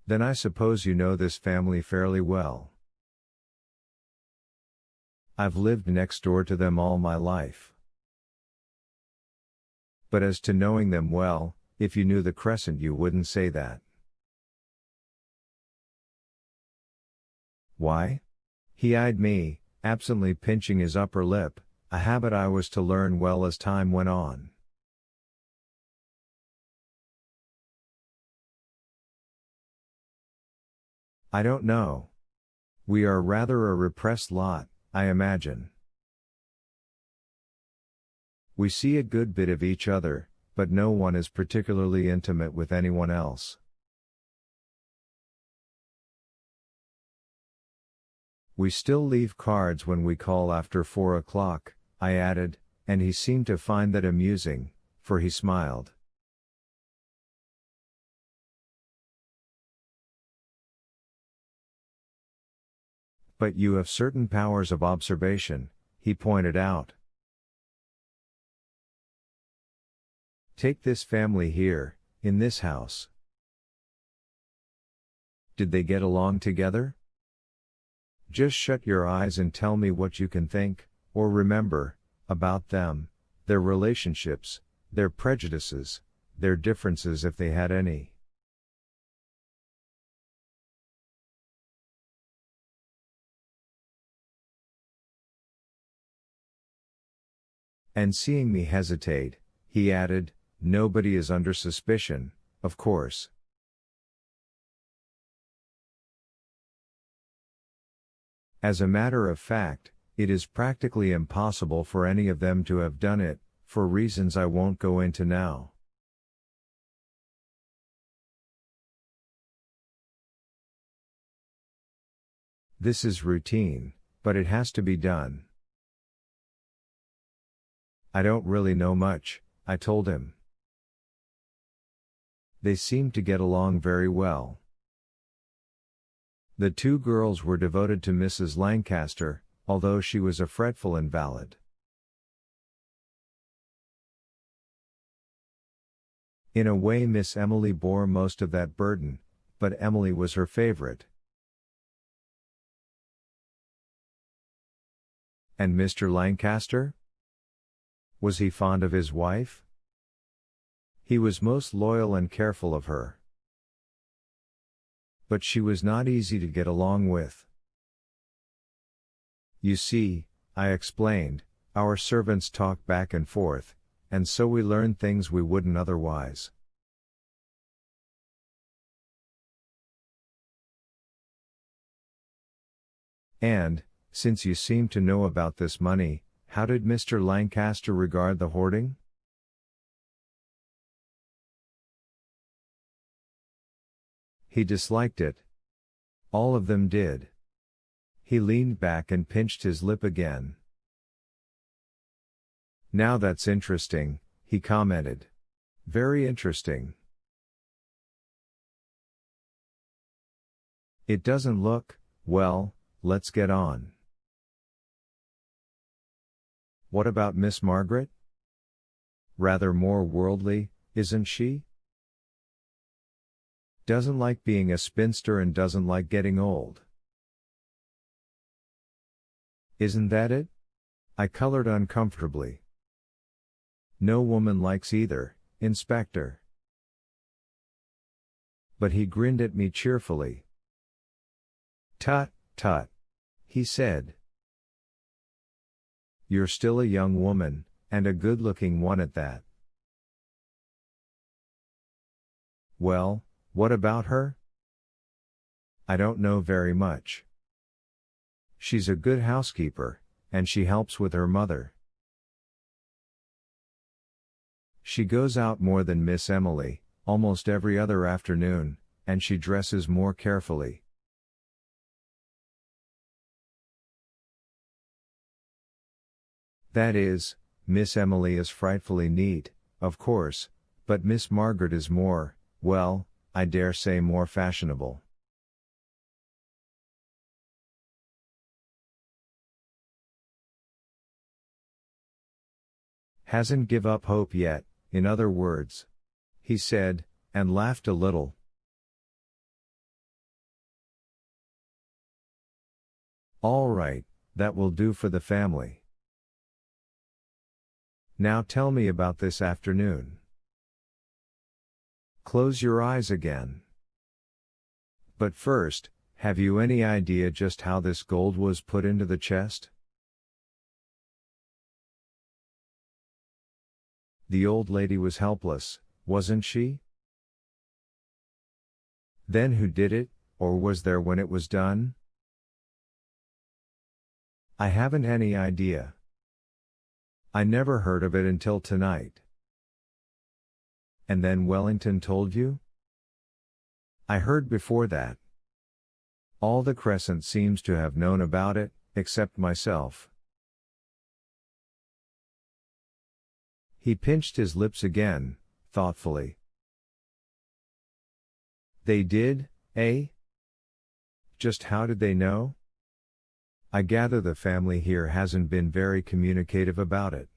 Then I suppose you know this family fairly well. I've lived next door to them all my life. But as to knowing them well, if you knew the Crescent you wouldn't say that. Why? He eyed me, absently pinching his upper lip, a habit I was to learn well as time went on. I don't know. We are rather a repressed lot, I imagine. We see a good bit of each other, but no one is particularly intimate with anyone else. We still leave cards when we call after 4 o'clock, I added, and he seemed to find that amusing, for he smiled. But you have certain powers of observation, he pointed out. Take this family here, in this house. Did they get along together? Just shut your eyes and tell me what you can think, or remember, about them, their relationships, their prejudices, their differences if they had any. And seeing me hesitate, he added, nobody is under suspicion, of course. As a matter of fact, it is practically impossible for any of them to have done it, for reasons I won't go into now. This is routine, but it has to be done. I don't really know much, I told him. They seemed to get along very well. The two girls were devoted to Mrs. Lancaster, although she was a fretful invalid. In a way Miss Emily bore most of that burden, but Emily was her favorite. And Mr. Lancaster? Was he fond of his wife? He was most loyal and careful of her. But she was not easy to get along with. You see, I explained, our servants talk back and forth, and so we learn things we wouldn't otherwise. And, since you seem to know about this money, how did Mr. Lancaster regard the hoarding? He disliked it. All of them did. He leaned back and pinched his lip again. Now that's interesting, he commented. Very interesting. It doesn't look, well, let's get on. What about Miss Margaret? Rather more worldly, isn't she? Doesn't like being a spinster and doesn't like getting old. Isn't that it? I colored uncomfortably. No woman likes either, Inspector. But he grinned at me cheerfully. Tut, tut, he said. You're still a young woman, and a good-looking one at that. Well, what about her? I don't know very much. She's a good housekeeper, and she helps with her mother. She goes out more than Miss Emily, almost every other afternoon, and she dresses more carefully. That is, Miss Emily is frightfully neat, of course, but Miss Margaret is more, well, I dare say more fashionable. Hasn't give up hope yet, in other words, he said, and laughed a little. All right, that will do for the family. Now tell me about this afternoon. Close your eyes again. But first, have you any idea just how this gold was put into the chest? The old lady was helpless, wasn't she? Then who did it, or was there when it was done? I haven't any idea. I never heard of it until tonight. And then Wellington told you? I heard before that. All the Crescent seems to have known about it, except myself. He pinched his lips again, thoughtfully. They did, eh? Just how did they know? I gather the family here hasn't been very communicative about it.